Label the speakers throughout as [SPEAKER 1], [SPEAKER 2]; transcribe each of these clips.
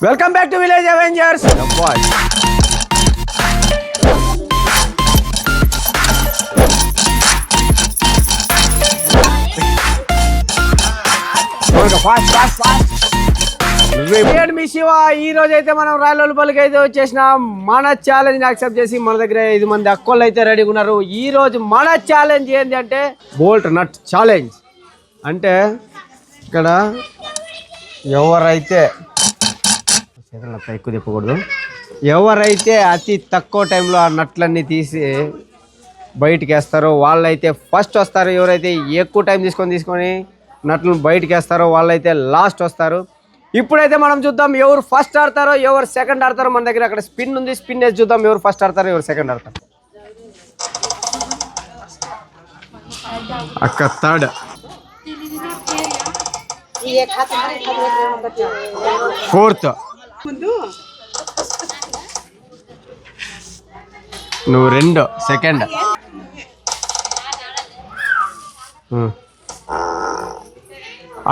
[SPEAKER 1] Welcome back to village Avengers boy. మీ శివ ఈ రోజు అయితే మనం రాయలపల్లికి అయితే వచ్చేసినాం. మన ఛాలెంజ్ యాక్సెప్ట్ చేసి మన దగ్గర 5 మంది అక్కోళ్ళు అయితే రెడీగా ఉన్నారు. ఈ రోజు మన ఛాలెంజ్ ఏంటి అంటే బోల్ట్ నట్ ఛాలెంజ్. అంటే ఇక్కడ ఎవరైతే ఎక్కువ తిప్పకూడదు, ఎవరైతే అతి తక్కువ టైంలో ఆ నట్లన్నీ తీసి బయటికి వేస్తారో వాళ్ళైతే ఫస్ట్ వస్తారు. ఎవరైతే ఎక్కువ టైం తీసుకొని నట్లను బయటికి వేస్తారో వాళ్ళైతే లాస్ట్ వస్తారు. ఇప్పుడైతే మనం చూద్దాం ఎవరు ఫస్ట్ ఆడతారో ఎవరు సెకండ్ ఆడతారో. మన దగ్గర అక్కడ స్పిన్ ఉంది, స్పిన్ వేసి చూద్దాం ఎవరు ఫస్ట్ ఆడతారో ఎవరు సెకండ్ ఆడతారు. అక్క థర్డ్, ఫోర్త్, నువ్వు రెండు సెకండ్,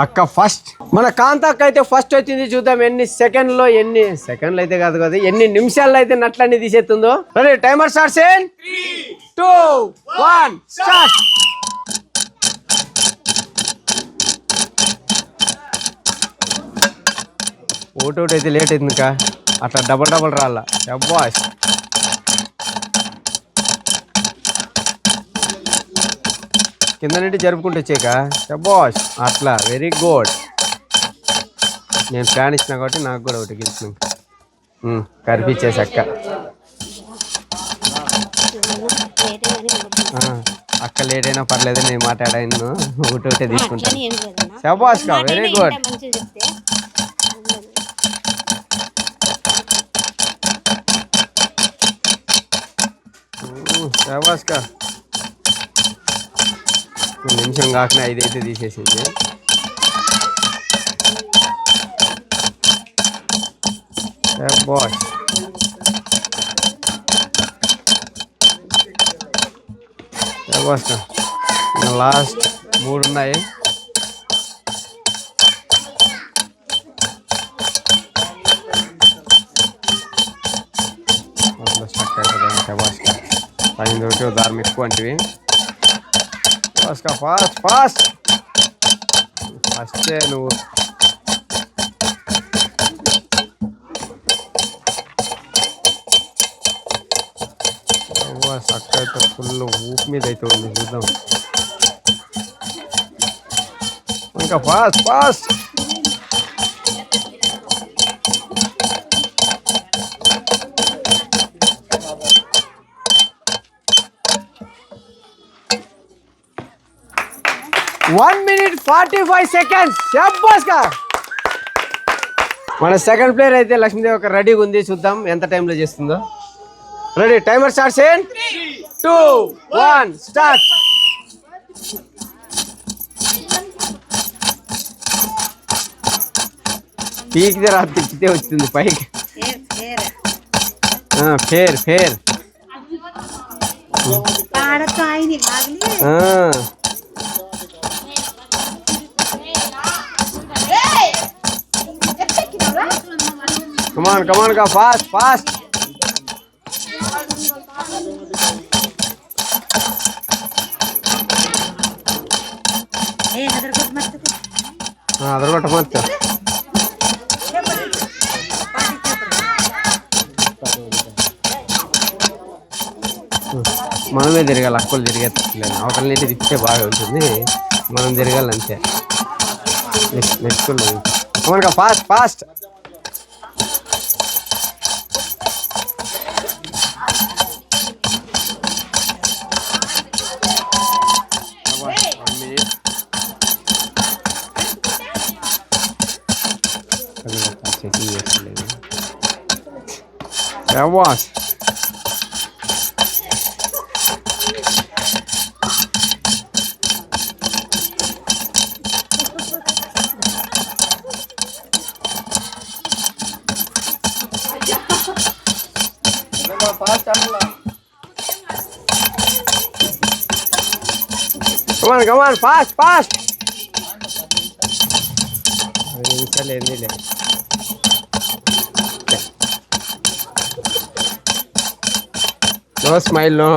[SPEAKER 1] అక్క ఫస్ట్. మన కాంతాక్క అయితే ఫస్ట్ వచ్చింది. చూద్దాం ఎన్ని సెకండ్లు అయితే కాదు కదా, ఎన్ని నిమిషాల్లో అయితే నట్లన్నీ తీసేస్తుందో. Ready, timer starts in 3, 2, 1 start. ఓటోటి అయితే లేట్ అయింది ఇంకా, అట్లా డబల్ రాలా. శబ్బాష్, కింద నుండి జరుపుకుంటూ వచ్చాక శబ్బాష్, అట్లా వెరీ గుడ్. నేను ప్లాన్ ఇచ్చిన కాబట్టి నాకు కూడా ఒకటి గెలిచిన కనిపించేసి అక్క. అక్క లేట్ అయినా పర్లేదు, నేను మాట్లాడాను ఒకటి తీసుకుంటాను. శబ్బాష్ కా, వెరీ గుడ్. శబ్బాష్ కా, నిమిషం కాకుండా 5 అయితే తీసేసింది. బాయ్, లాస్ట్ 3 ఉన్నాయి. స్టక్ అయిపోతుంది. శబాష్గా పైన ఒకటి దారం ఎక్కువ అంటివి. ఫాస్ట్ ఫస్టే నువ్వు. చక్క అయితే ఫుల్ ఊపి మీద అయితే ఉంది. చూద్దాం ఇంకా ఫాస్ట్. One minute 45 seconds. శబ్బాష్గా. మన సెకండ్ ప్లేయర్ అయితే లక్ష్మీదేవి ఒక రెడీగా ఉంది. చూద్దాం ఎంత టైంలో చేస్తుందో. Ready, timer starts in 2, 1 start. పీకితే రా, తిప్పితే వచ్చింది పైకి. ఫేర్ Come on, go fast. అదర్ కొట్ట మత్త. మనమే తిరగాలి, అక్కలు తిరిగేలేదు. అవతల నీటి తిప్పితే బాగా ఉంటుంది, మనం తిరగాలి అంతే. Next fast. Şabbaş. Come on, fast. నిమిషాలు ఏంది లే. నో స్మైల్ నో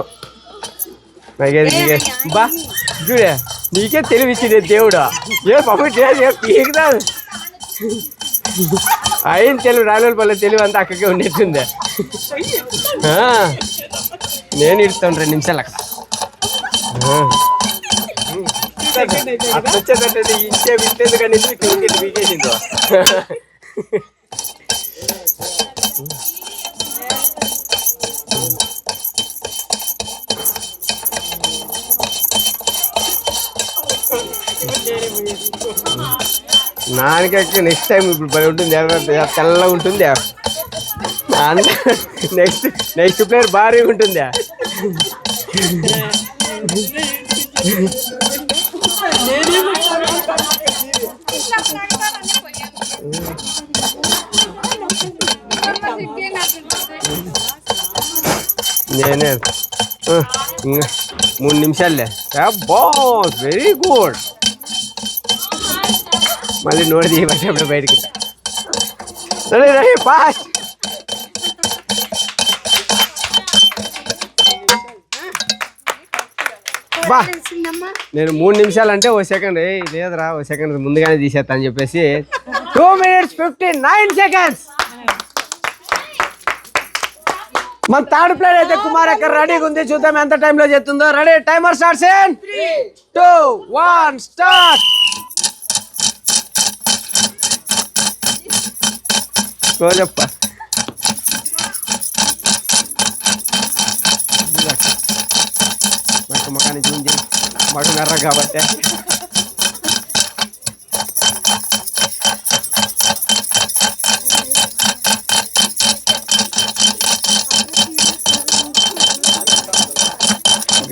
[SPEAKER 1] బా చూడే నీకే తెలివిచ్చింది దేవుడు ఏ పాప పీకుదా అయిన తెలుగు రాని పల్లె తెలివి అంతా అక్కడికే ఉండేట్టుందే నేను ఇస్తాను 2 నిమిషాలు అక్కడ అట్లా వచ్చేటట్టు ఇంటే వింటేది కానీ వికెట్ వీకేసిందో నాన్నకి నెక్స్ట్ టైం ఇప్పుడు పని ఉంటుంది తెల్లగా ఉంటుంది నెక్స్ట్ ప్లేయర్ భారీగా ఉంటుందా నేనే 3 నిమిషాలే బాస్ వెరీ గుడ్ మళ్ళీ నోటి తీయబట్టేప్పుడు బయటికి ఫాస్ట్ బా నేను 3 నిమిషాలు అంటే ఓ సెకండ్ లేదురా ఓ సెకండ్ ముందుగానే తీసేస్తా అని చెప్పేసి 2 minutes 59 seconds మన థర్డ్ ప్లేయర్ అయితే కుమార్ అక్కడ రెడీగా ఉంది చూద్దాం ఎంత టైంలో చేస్తుందో ready timer starts in 3 2 1 start చెప్ప ముఖాన్ని చూసి మడునర్ర కాబట్టి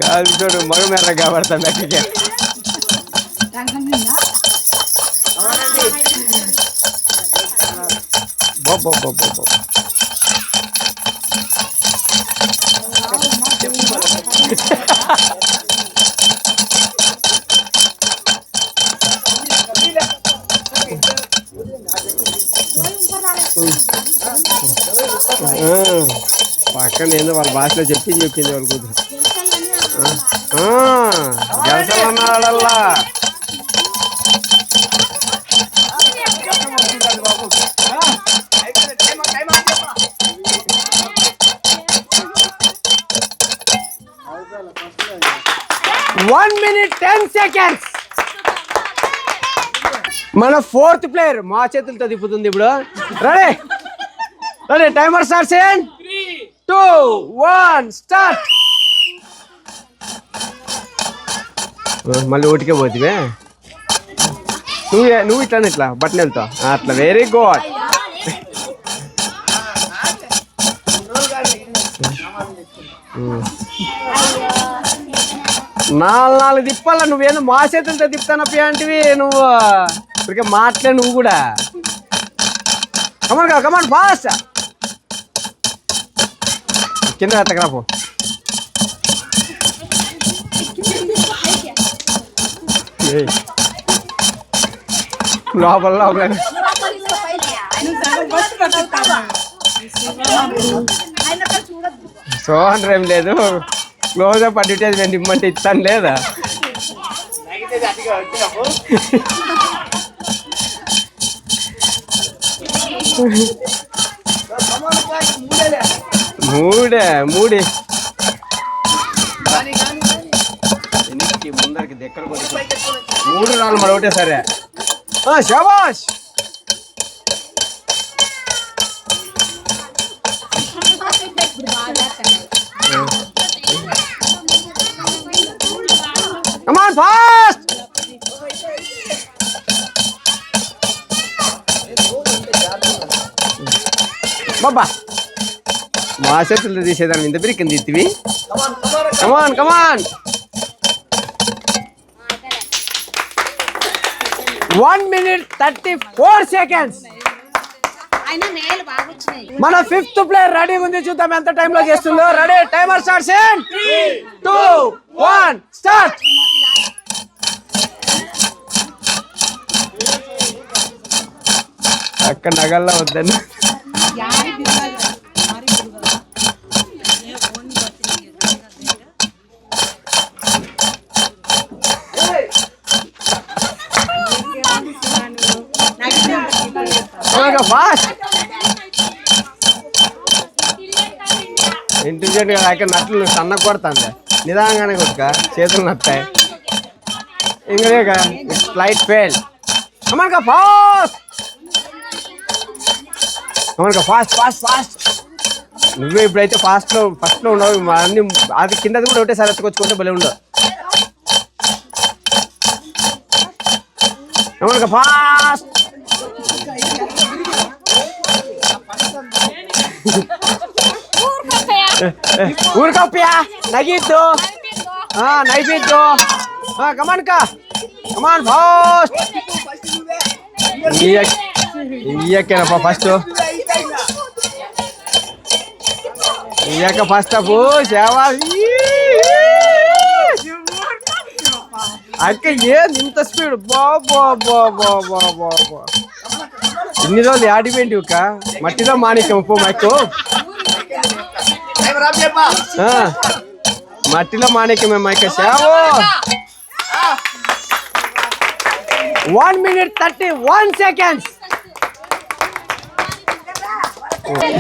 [SPEAKER 1] గాలి చూడు మడునర్ర కాబడతా మెక్కకి బొబ్బొబ్బొబ్బొబ్బొ 'పక్కన ఏందో వాళ్ళ భాషలో చెప్పింది వాళ్ళ కూతురు గెలసాలన్నాడల్లా 1 minute 10 seconds మన 4th ప్లేయర్ మా చేతులతో తిప్పుతుంది ఇప్పుడు ready timer starts in 3 2 1 start మళ్ళీ ఓటికే పోతివే నువ్వు ఇట్లా బట్టన్ వెళ్తావు అట్లా వెరీ గుడ్ నాలుగు తిప్పాల నువ్వేందో మా చేతులతో తిప్పుతానప్పి అంటివి నువ్వు ఇప్పటికే మాట్లే నువ్వు కూడా కమాన్ ఫాస్ట్ కింద ఎత్తకరాపో లోపల సోహన్ ఏం లేదు క్లోజ్ అప్ అడ్వర్టైజ్మెంట్ ఇమ్మంటే ఇస్తాను లేదా మూడే ముందరికి దగ్గర 3 రాళ్ళు మరి ఒకటే సరే శాబాష్ Come on, fast! Baba, masa tuh di setan minta beri kendit vi. Come on. 1 minute 34 seconds. మన 5th ప్లేయర్ రెడీ ఉంది చూద్దాం ఎంత టైం లో చేస్తుందో ready timer starts in 3 2 1 start అక్కడ నగల్లా వద్దని ఫాస్ట్ ఇంటెలిజెంట్ గా అక్కడ నట్లు సన్న కొడుతుంది నిదానంగానే కొట్టుక చేతులు నత్తాయి ఇంకా flight fail come on fast fast fast నువ్వే ఇప్పుడైతే ఫస్ట్లో ఉండవు అన్ని అది కిందది కూడా ఒకటేసారి ఎత్తుకొచ్చుకుంటే భలే ఉండవు ఫాస్ట్ ఊరుకోప్యా నగిద్దు నైపిద్దు కమాన్ ఫాస్ట్ ఇయ్యకేనప్ప ఫస్ట్ ఇయ్యాక ఫస్ట్ అప్పు సేవా అక్క ఏంది ఇంత స్పీడ్ బాబా ఇన్ని రోజులు ఆడిపోయింది ఒక మట్టిలో మాణిక్యం పో మాకు మట్టిలో మాణిక్యమే మైక సేవో 1 minute 31 seconds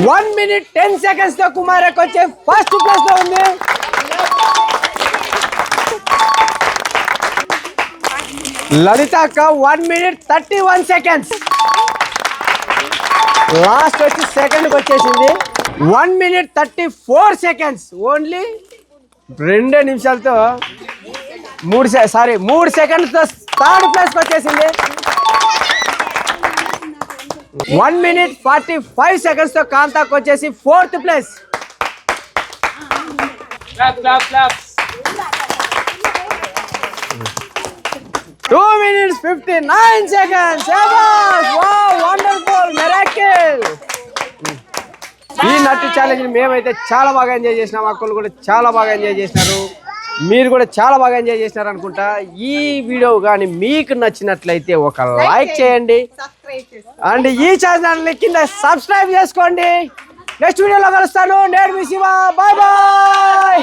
[SPEAKER 1] 1 minute 10 seconds తో కుమారక్ వచ్చే ఫస్ట్ ప్లేస్ లో ఉంది లలిత అక్క 1 minute 31 seconds లాస్ట్ వచ్చి సెకండ్ కి వచ్చేసింది 1 minute 34 seconds ఓన్లీ 2 నిమిషాలతో 3 సెకండ్స్ తో థర్డ్ ప్లేస్ వచ్చేసింది 1 minute 45 seconds తో కాంతాకు వచ్చేసి fourth place
[SPEAKER 2] Clap.
[SPEAKER 1] 2 minutes 59 seconds wow wonderful miracle ఈ నట్టు ఛాలెంజ్ మేమైతే చాలా బాగా ఎంజాయ్ చేసినాం అక్కలు కూడా చాలా బాగా ఎంజాయ్ చేసినారు మీరు కూడా చాలా బాగా ఎంజాయ్ చేసినారు అనుకుంటా ఈ వీడియో కానీ మీకు నచ్చినట్లయితే ఒక లైక్ చేయండి అండ్ ఈ ఛానల్ కింద సబ్స్క్రైబ్ చేసుకోండి నెక్స్ట్ వీడియోలో కలుస్తాను నేను మీ శివ బాయ్ బాయ్